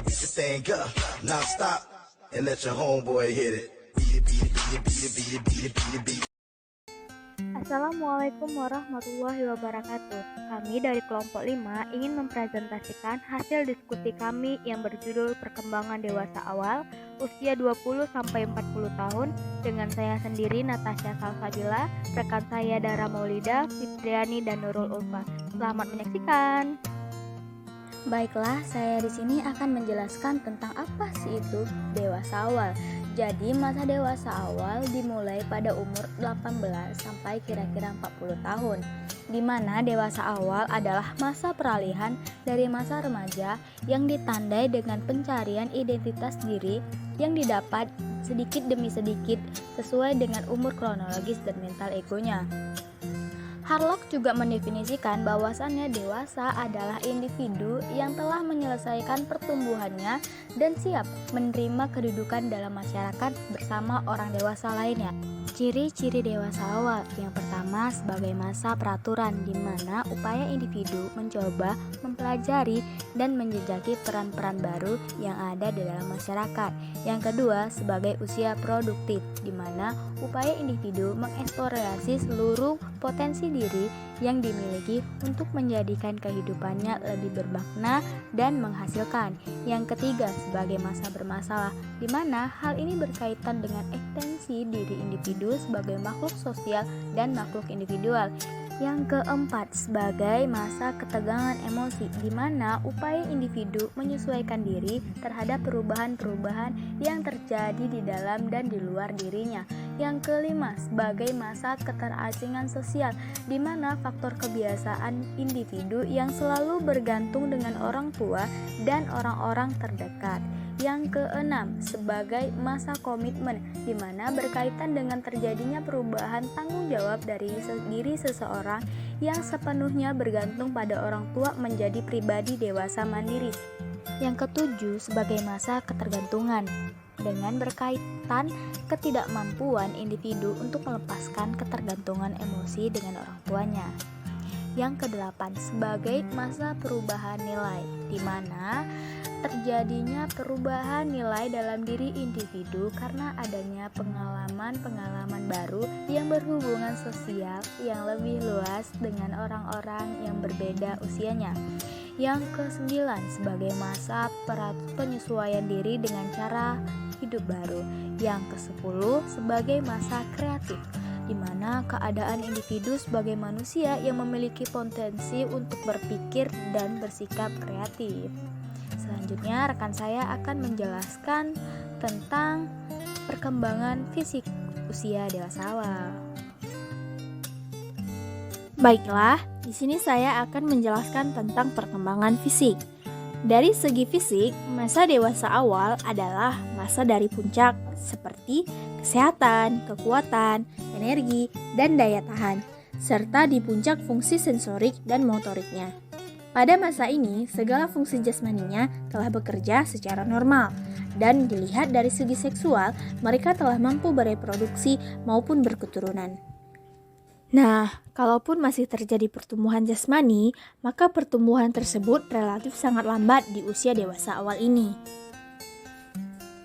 I beat the thing up, non-stop, and let your homeboy hit it. Beat it, beat it, beat it, beat it, beat it, beat it, beat it, beat it. Assalamualaikum warahmatullahi wabarakatuh. Kami dari kelompok 5 ingin mempresentasikan hasil diskusi kami yang berjudul Perkembangan Dewasa Awal Usia 20-40 tahun dengan saya sendiri Natasha Salsabila, rekan saya Dara Maulida, Fitriani dan Nurul Ulfa. Selamat menyaksikan. Baiklah, saya di sini akan menjelaskan tentang apa sih itu dewasa awal. Jadi, masa dewasa awal dimulai pada umur 18 sampai kira-kira 40 tahun. Di mana dewasa awal adalah masa peralihan dari masa remaja yang ditandai dengan pencarian identitas diri yang didapat sedikit demi sedikit sesuai dengan umur kronologis dan mental egonya. Harlock juga mendefinisikan bahwasannya dewasa adalah individu yang telah menyelesaikan pertumbuhannya dan siap menerima kedudukan dalam masyarakat bersama orang dewasa lainnya. Ciri-ciri dewasa awal yang pertama sebagai masa peraturan di mana upaya individu mencoba mempelajari dan menjejaki peran-peran baru yang ada di dalam masyarakat. Yang kedua sebagai usia produktif di mana upaya individu mengeksplorasi seluruh potensi diri yang dimiliki untuk menjadikan kehidupannya lebih bermakna dan menghasilkan. Yang ketiga sebagai masa bermasalah di mana hal ini berkaitan dengan ekstensi diri individu sebagai makhluk sosial dan makhluk individual. Yang keempat sebagai masa ketegangan emosi di mana upaya individu menyesuaikan diri terhadap perubahan-perubahan yang terjadi di dalam dan di luar dirinya. Yang kelima sebagai masa keterasingan sosial di mana faktor kebiasaan individu yang selalu bergantung dengan orang tua dan orang-orang terdekat. Yang keenam sebagai masa komitmen di mana berkaitan dengan terjadinya perubahan tanggung jawab dari diri seseorang yang sepenuhnya bergantung pada orang tua menjadi pribadi dewasa mandiri. Yang ketujuh sebagai masa ketergantungan dengan berkaitan ketidakmampuan individu untuk melepaskan ketergantungan emosi dengan orang tuanya. Yang kedelapan sebagai masa perubahan nilai di mana terjadinya perubahan nilai dalam diri individu karena adanya pengalaman-pengalaman baru yang berhubungan sosial yang lebih luas dengan orang-orang yang berbeda usianya. Yang kesembilan sebagai masa penyesuaian diri dengan cara hidup baru. Yang kesepuluh sebagai masa kreatif di mana keadaan individu sebagai manusia yang memiliki potensi untuk berpikir dan bersikap kreatif. Selanjutnya rekan saya akan menjelaskan tentang perkembangan fisik usia dewasa awal. Baiklah, di sini saya akan menjelaskan tentang perkembangan fisik. Dari segi fisik, masa dewasa awal adalah masa dari puncak seperti kesehatan, kekuatan, energi, dan daya tahan, serta di puncak fungsi sensorik dan motoriknya. Pada masa ini, segala fungsi jasmaninya telah bekerja secara normal, dan dilihat dari segi seksual, mereka telah mampu bereproduksi maupun berketurunan. Nah, kalaupun masih terjadi pertumbuhan jasmani, maka pertumbuhan tersebut relatif sangat lambat di usia dewasa awal ini.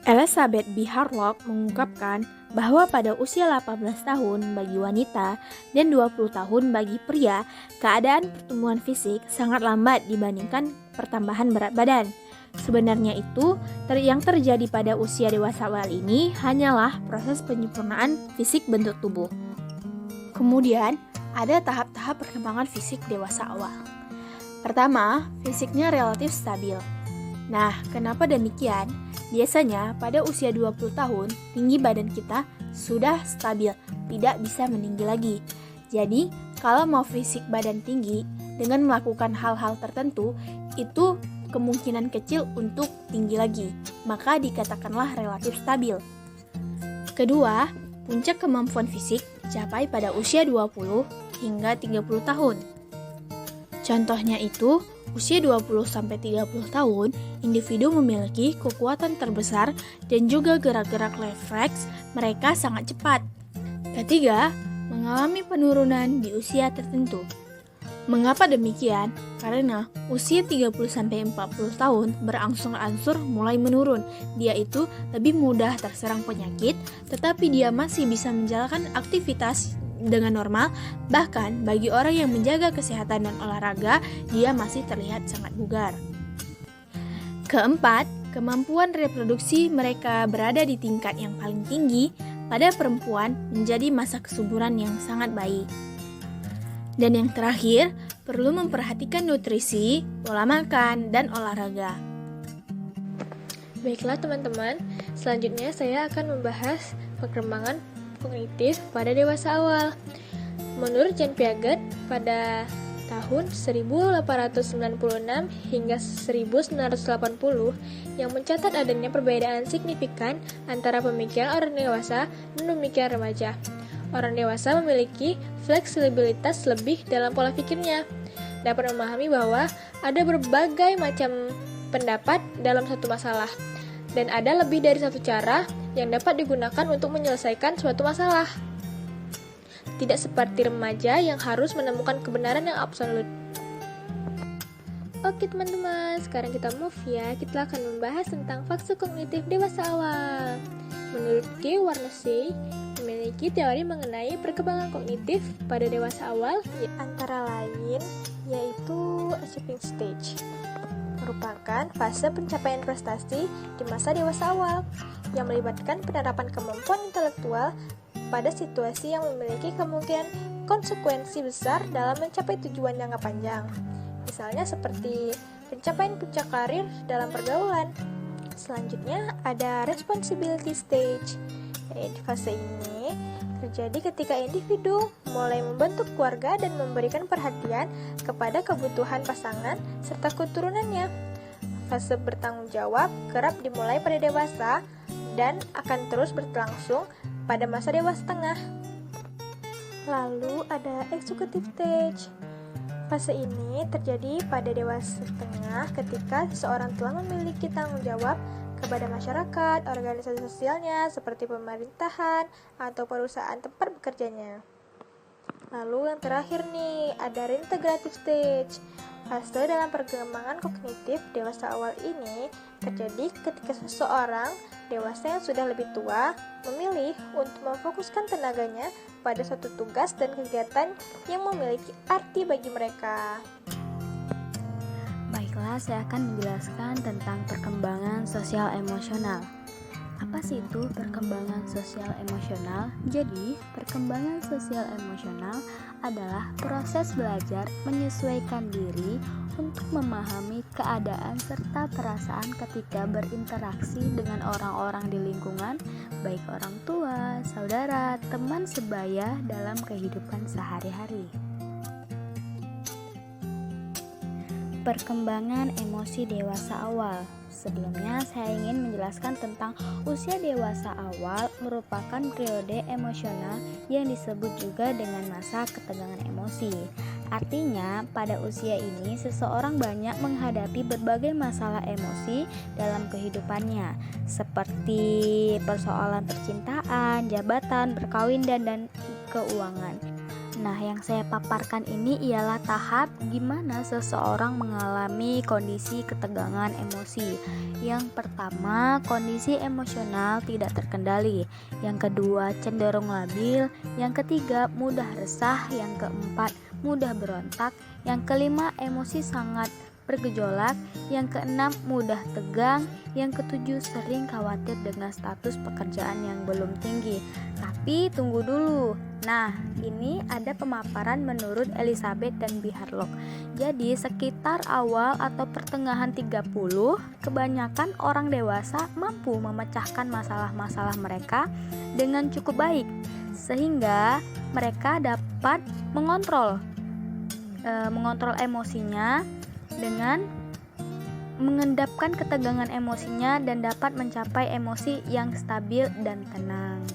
Elizabeth B. Harlock mengungkapkan bahwa pada usia 18 tahun bagi wanita dan 20 tahun bagi pria, keadaan pertumbuhan fisik sangat lambat dibandingkan pertambahan berat badan. Sebenarnya itu, yang terjadi pada usia dewasa awal ini hanyalah proses penyempurnaan fisik bentuk tubuh. Kemudian, ada tahap-tahap perkembangan fisik dewasa awal. Pertama, fisiknya relatif stabil. Nah, kenapa demikian? Biasanya pada usia 20 tahun, tinggi badan kita sudah stabil, tidak bisa meninggi lagi. Jadi, kalau mau fisik badan tinggi dengan melakukan hal-hal tertentu, itu kemungkinan kecil untuk tinggi lagi, maka dikatakanlah relatif stabil. Kedua, puncak kemampuan fisik capai pada usia 20 hingga 30 tahun. Contohnya itu, usia 20-30 tahun, individu memiliki kekuatan terbesar dan juga gerak-gerak refleks mereka sangat cepat. Ketiga, mengalami penurunan di usia tertentu. Mengapa demikian? Karena usia 30-40 tahun berangsur-angsur mulai menurun. Dia itu lebih mudah terserang penyakit, tetapi dia masih bisa menjalankan aktivitas dengan normal. Bahkan bagi orang yang menjaga kesehatan dan olahraga, dia masih terlihat sangat bugar. Keempat, kemampuan reproduksi mereka berada di tingkat yang paling tinggi. Pada perempuan menjadi masa kesuburan yang sangat baik. Dan yang terakhir, perlu memperhatikan nutrisi, pola makan, dan olahraga. Baiklah teman-teman, selanjutnya saya akan membahas perkembangan kognitif pada dewasa awal. Menurut Jean Piaget, pada tahun 1896 hingga 1980 yang mencatat adanya perbedaan signifikan antara pemikiran orang dewasa dan pemikiran remaja. Orang dewasa memiliki fleksibilitas lebih dalam pola pikirnya, dapat memahami bahwa ada berbagai macam pendapat dalam satu masalah, dan ada lebih dari satu cara yang dapat digunakan untuk menyelesaikan suatu masalah. Tidak seperti remaja yang harus menemukan kebenaran yang absolut. Oke teman-teman, sekarang kita move ya. Kita akan membahas tentang fase kognitif dewasa awal. Menurut K. Warnesi, memiliki teori mengenai perkembangan kognitif pada dewasa awal, antara lain yaitu achieving stage, merupakan fase pencapaian prestasi di masa dewasa awal yang melibatkan penerapan kemampuan intelektual pada situasi yang memiliki kemungkinan konsekuensi besar dalam mencapai tujuan jangka panjang. Misalnya seperti pencapaian puncak karir dalam pergaulan. Selanjutnya ada responsibility stage. Di fase ini terjadi ketika individu mulai membentuk keluarga dan memberikan perhatian kepada kebutuhan pasangan serta keturunannya. Fase bertanggung jawab kerap dimulai pada dewasa dan akan terus berlangsung pada masa dewasa tengah. Lalu ada executive stage. Fase ini terjadi pada dewasa tengah ketika seseorang telah memiliki tanggung jawab kepada masyarakat, organisasi sosialnya seperti pemerintahan atau perusahaan tempat bekerjanya. Lalu yang terakhir nih, ada reintegrative stage. Fase dalam perkembangan kognitif dewasa awal ini terjadi ketika seseorang dewasa yang sudah lebih tua memilih untuk memfokuskan tenaganya pada suatu tugas dan kegiatan yang memiliki arti bagi mereka. Baiklah, saya akan menjelaskan tentang perkembangan sosial emosional. Apa sih itu perkembangan sosial emosional? Jadi, perkembangan sosial emosional adalah proses belajar menyesuaikan diri untuk memahami keadaan serta perasaan ketika berinteraksi dengan orang-orang di lingkungan, baik orang tua, saudara, teman sebaya dalam kehidupan sehari-hari. Perkembangan emosi dewasa awal. Sebelumnya, saya ingin menjelaskan tentang usia dewasa awal merupakan periode emosional yang disebut juga dengan masa ketegangan emosi. Artinya, pada usia ini seseorang banyak menghadapi berbagai masalah emosi dalam kehidupannya, seperti persoalan percintaan, jabatan, perkawinan, dan keuangan. Nah, yang saya paparkan ini ialah tahap gimana seseorang mengalami kondisi ketegangan emosi. Yang pertama, kondisi emosional tidak terkendali. Yang kedua, cenderung labil. Yang ketiga, mudah resah. Yang keempat, mudah berontak. Yang kelima, emosi sangat bergejolak. Yang keenam, mudah tegang. Yang ketujuh, sering khawatir dengan status pekerjaan yang belum tinggi. Tapi tunggu dulu. Nah, ini ada pemaparan menurut Elizabeth dan B. Harlock. Jadi, sekitar awal atau pertengahan 30, kebanyakan orang dewasa mampu memecahkan masalah-masalah mereka dengan cukup baik, sehingga mereka dapat mengontrol emosinya dengan mengendapkan ketegangan emosinya dan dapat mencapai emosi yang stabil dan tenang.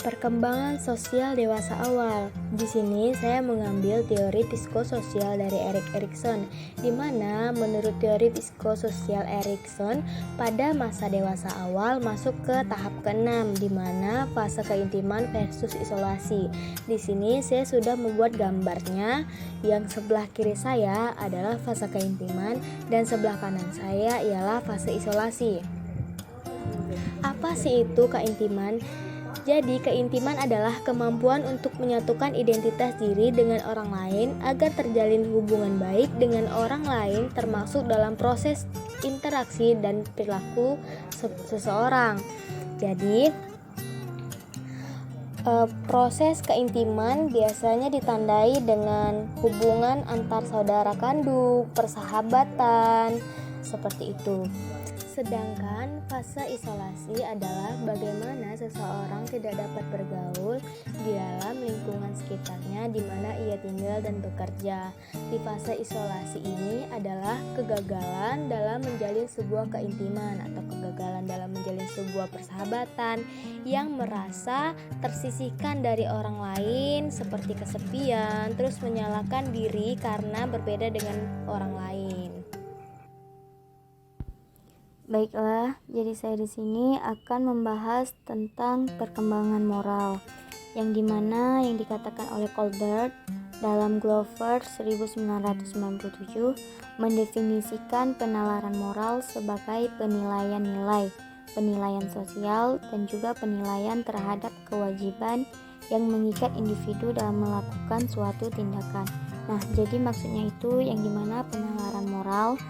Perkembangan sosial dewasa awal. Di sini saya mengambil teori psikososial dari Erik Erikson, di mana menurut teori psikososial Erikson, pada masa dewasa awal masuk ke tahap ke-6, di mana fase keintiman versus isolasi. Di sini saya sudah membuat gambarnya, yang sebelah kiri saya adalah fase keintiman dan sebelah kanan saya ialah fase isolasi. Apa sih itu keintiman? Jadi, keintiman adalah kemampuan untuk menyatukan identitas diri dengan orang lain agar terjalin hubungan baik dengan orang lain, termasuk dalam proses interaksi dan perilaku seseorang. Jadi, proses keintiman biasanya ditandai dengan hubungan antar saudara kandung, persahabatan, seperti itu. Sedangkan fase isolasi adalah bagaimana seseorang tidak dapat bergaul di dalam lingkungan sekitarnya di mana ia tinggal dan bekerja. Di fase isolasi ini adalah kegagalan dalam menjalin sebuah keintiman atau kegagalan dalam menjalin sebuah persahabatan yang merasa tersisihkan dari orang lain seperti kesepian, terus menyalahkan diri karena berbeda dengan orang lain. Baiklah, jadi saya di sini akan membahas tentang perkembangan moral, yang dimana yang dikatakan oleh Colbert dalam Glover 1997 mendefinisikan penalaran moral sebagai penilaian nilai, penilaian sosial, dan juga penilaian terhadap kewajiban yang mengikat individu dalam melakukan suatu tindakan. Nah, jadi maksudnya itu yang dimana penalaran moral,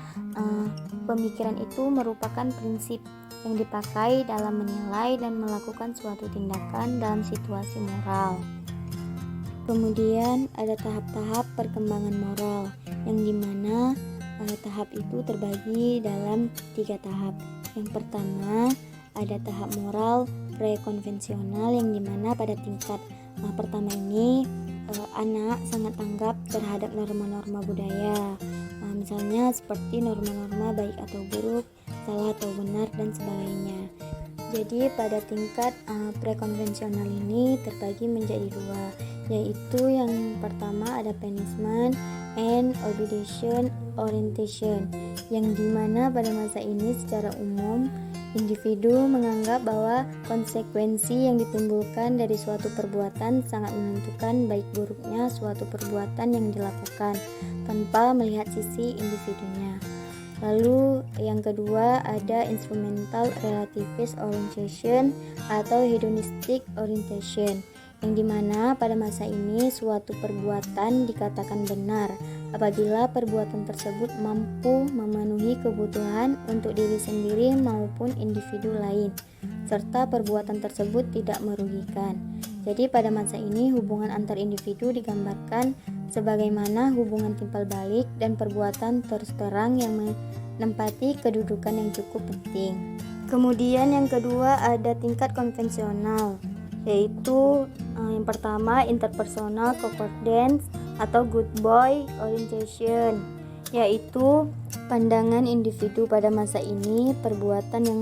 pemikiran itu merupakan prinsip yang dipakai dalam menilai dan melakukan suatu tindakan dalam situasi moral. Kemudian ada tahap-tahap perkembangan moral, yang dimana tahap itu terbagi dalam 3 tahap. Yang pertama ada tahap moral prekonvensional, yang dimana pada tingkat pertama ini anak sangat tanggap terhadap norma-norma budaya, misalnya seperti norma-norma baik atau buruk, salah atau benar, dan sebagainya. Jadi pada tingkat prekonvensional ini terbagi menjadi 2, yaitu yang pertama ada punishment and obligation orientation, yang dimana pada masa ini secara umum individu menganggap bahwa konsekuensi yang ditimbulkan dari suatu perbuatan sangat menentukan baik buruknya suatu perbuatan yang dilakukan tanpa melihat sisi individunya. Lalu yang kedua ada instrumental relativist orientation atau hedonistic orientation, yang dimana pada masa ini suatu perbuatan dikatakan benar apabila perbuatan tersebut mampu memenuhi kebutuhan untuk diri sendiri maupun individu lain, serta perbuatan tersebut tidak merugikan. Jadi pada masa ini hubungan antar individu digambarkan sebagaimana hubungan timpal balik dan perbuatan terus terang yang menempati kedudukan yang cukup penting. Kemudian yang kedua ada tingkat konvensional, yaitu yang pertama interpersonal concordance atau good boy orientation, yaitu pandangan individu pada masa ini perbuatan yang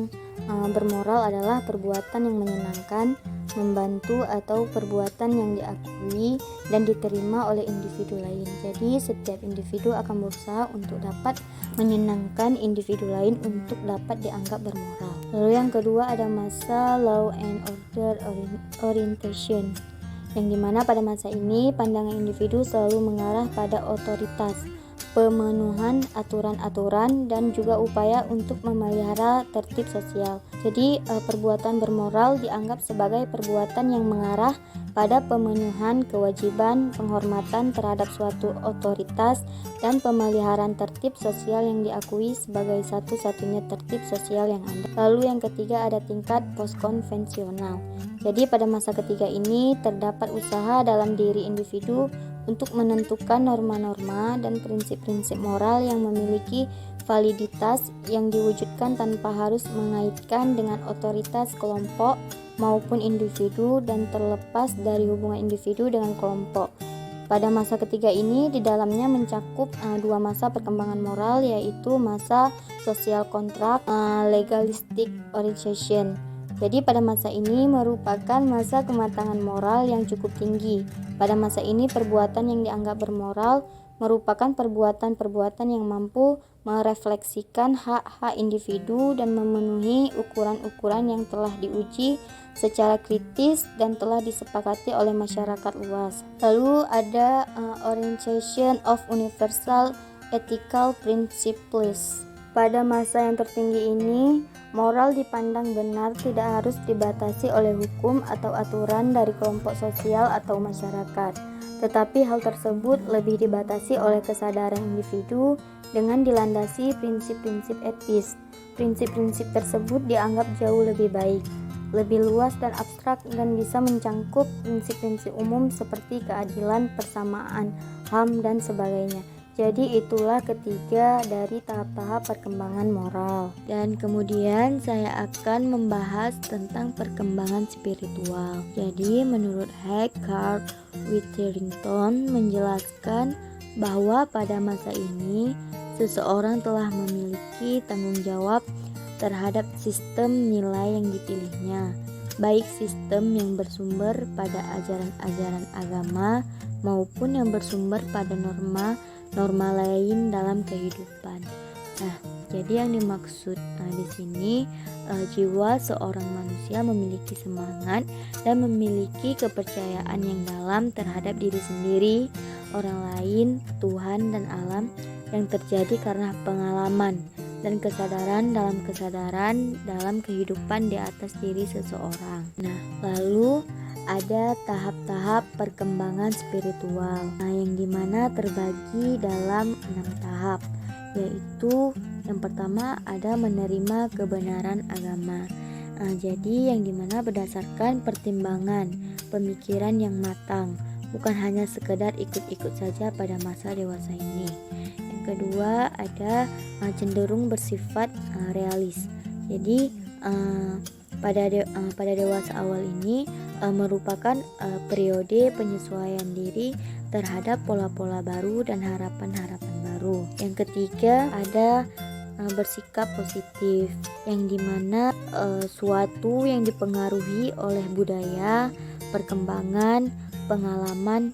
bermoral adalah perbuatan yang menyenangkan, membantu, atau perbuatan yang diakui dan diterima oleh individu lain. Jadi setiap individu akan berusaha untuk dapat menyenangkan individu lain untuk dapat dianggap bermoral. Lalu yang kedua ada masa law and order orientation, yang dimana pada masa ini pandangan individu selalu mengarah pada otoritas, pemenuhan aturan-aturan, dan juga upaya untuk memelihara tertib sosial. Jadi perbuatan bermoral dianggap sebagai perbuatan yang mengarah pada pemenuhan kewajiban, penghormatan terhadap suatu otoritas, dan pemeliharaan tertib sosial yang diakui sebagai satu-satunya tertib sosial yang ada. Lalu yang ketiga ada tingkat postkonvensional. Jadi pada masa ketiga ini terdapat usaha dalam diri individu untuk menentukan norma-norma dan prinsip-prinsip moral yang memiliki validitas yang diwujudkan tanpa harus mengaitkan dengan otoritas kelompok maupun individu dan terlepas dari hubungan individu dengan kelompok. Pada masa ketiga ini di dalamnya mencakup 2 masa perkembangan moral, yaitu masa social contract legalistic orientation, Jadi pada masa ini merupakan masa kematangan moral yang cukup tinggi. Pada masa ini perbuatan yang dianggap bermoral merupakan perbuatan-perbuatan yang mampu merefleksikan hak-hak individu dan memenuhi ukuran-ukuran yang telah diuji secara kritis dan telah disepakati oleh masyarakat luas. Lalu ada Orientation of Universal Ethical Principles. Pada masa yang tertinggi ini, moral dipandang benar tidak harus dibatasi oleh hukum atau aturan dari kelompok sosial atau masyarakat. Tetapi hal tersebut lebih dibatasi oleh kesadaran individu dengan dilandasi prinsip-prinsip etis. Prinsip-prinsip tersebut dianggap jauh lebih baik, lebih luas dan abstrak dan bisa mencangkup prinsip-prinsip umum seperti keadilan, persamaan, HAM, dan sebagainya. Jadi itulah ketiga dari tahap-tahap perkembangan moral. Dan kemudian saya akan membahas tentang perkembangan spiritual. Jadi menurut Eckhart Witherington menjelaskan bahwa pada masa ini seseorang telah memiliki tanggung jawab terhadap sistem nilai yang dipilihnya, baik sistem yang bersumber pada ajaran-ajaran agama maupun yang bersumber pada norma lain dalam kehidupan. Nah, jadi yang dimaksud di sini jiwa seorang manusia memiliki semangat dan memiliki kepercayaan yang dalam terhadap diri sendiri, orang lain, Tuhan dan alam yang terjadi karena pengalaman dan kesadaran dalam kehidupan di atas diri seseorang. Nah, lalu ada tahap-tahap perkembangan spiritual yang dimana terbagi dalam 6 tahap, yaitu yang pertama ada menerima kebenaran agama. Jadi yang dimana berdasarkan pertimbangan pemikiran yang matang, bukan hanya sekedar ikut-ikut saja pada masa dewasa ini. Yang kedua ada cenderung bersifat realis. Jadi pada dewasa awal ini merupakan periode penyesuaian diri terhadap pola-pola baru dan harapan-harapan baru. Yang ketiga ada bersikap positif, yang dimana suatu yang dipengaruhi oleh budaya, perkembangan, pengalaman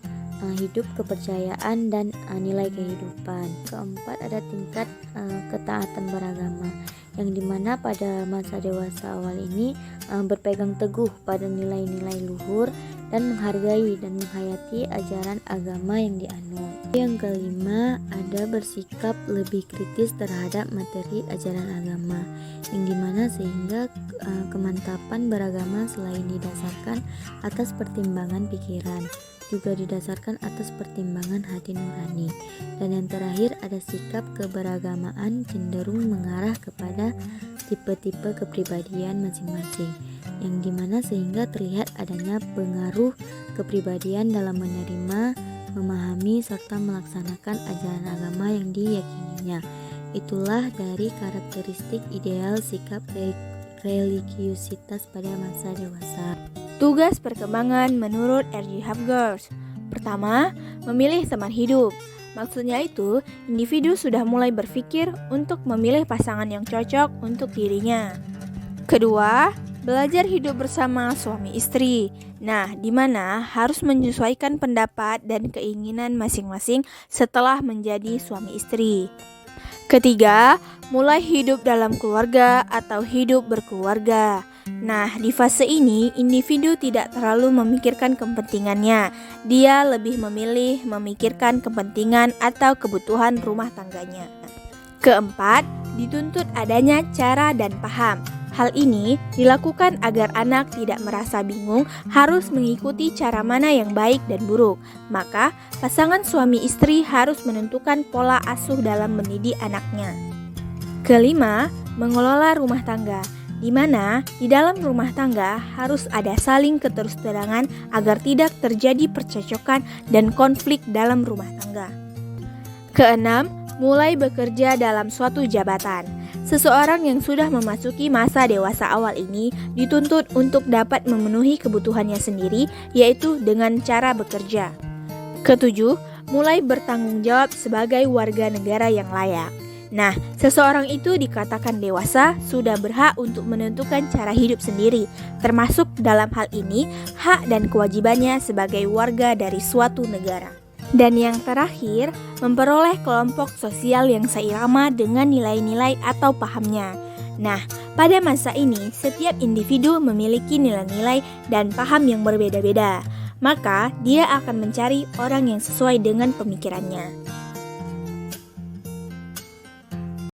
hidup, kepercayaan, dan nilai kehidupan. Keempat ada tingkat ketaatan beragama, yang dimana pada masa dewasa awal ini berpegang teguh pada nilai-nilai luhur dan menghargai dan menghayati ajaran agama yang dianut. Yang kelima ada bersikap lebih kritis terhadap materi ajaran agama, yang dimana sehingga kemantapan beragama selain didasarkan atas pertimbangan pikiran, juga didasarkan atas pertimbangan hati nurani. Dan yang terakhir ada sikap keberagamaan cenderung mengarah kepada tipe-tipe kepribadian masing-masing, yang dimana sehingga terlihat adanya pengaruh kepribadian dalam menerima, memahami, serta melaksanakan ajaran agama yang diyakininya. Itulah dari karakteristik ideal sikap religiusitas pada masa dewasa. Tugas perkembangan menurut R.G. Hapgood. Pertama, memilih teman hidup. Maksudnya itu, individu sudah mulai berpikir untuk memilih pasangan yang cocok untuk dirinya. Kedua, belajar hidup bersama suami istri. Nah, di mana harus menyesuaikan pendapat dan keinginan masing-masing setelah menjadi suami istri. Ketiga, mulai hidup dalam keluarga atau hidup berkeluarga. Nah, di fase ini individu tidak terlalu memikirkan kepentingannya. Dia lebih memilih memikirkan kepentingan atau kebutuhan rumah tangganya. Keempat, dituntut adanya cara dan paham. Hal ini dilakukan agar anak tidak merasa bingung harus mengikuti cara mana yang baik dan buruk. Maka, pasangan suami istri harus menentukan pola asuh dalam mendidik anaknya. Kelima, mengelola rumah tangga, di mana di dalam rumah tangga harus ada saling keterus-terangan agar tidak terjadi percekcokan dan konflik dalam rumah tangga. Keenam, mulai bekerja dalam suatu jabatan. Seseorang yang sudah memasuki masa dewasa awal ini dituntut untuk dapat memenuhi kebutuhannya sendiri, yaitu dengan cara bekerja. Ketujuh, mulai bertanggung jawab sebagai warga negara yang layak. Nah, seseorang itu dikatakan dewasa sudah berhak untuk menentukan cara hidup sendiri, termasuk dalam hal ini hak dan kewajibannya sebagai warga dari suatu negara. Dan yang terakhir, memperoleh kelompok sosial yang seirama dengan nilai-nilai atau pahamnya. Nah, pada masa ini setiap individu memiliki nilai-nilai dan paham yang berbeda-beda. Maka dia akan mencari orang yang sesuai dengan pemikirannya.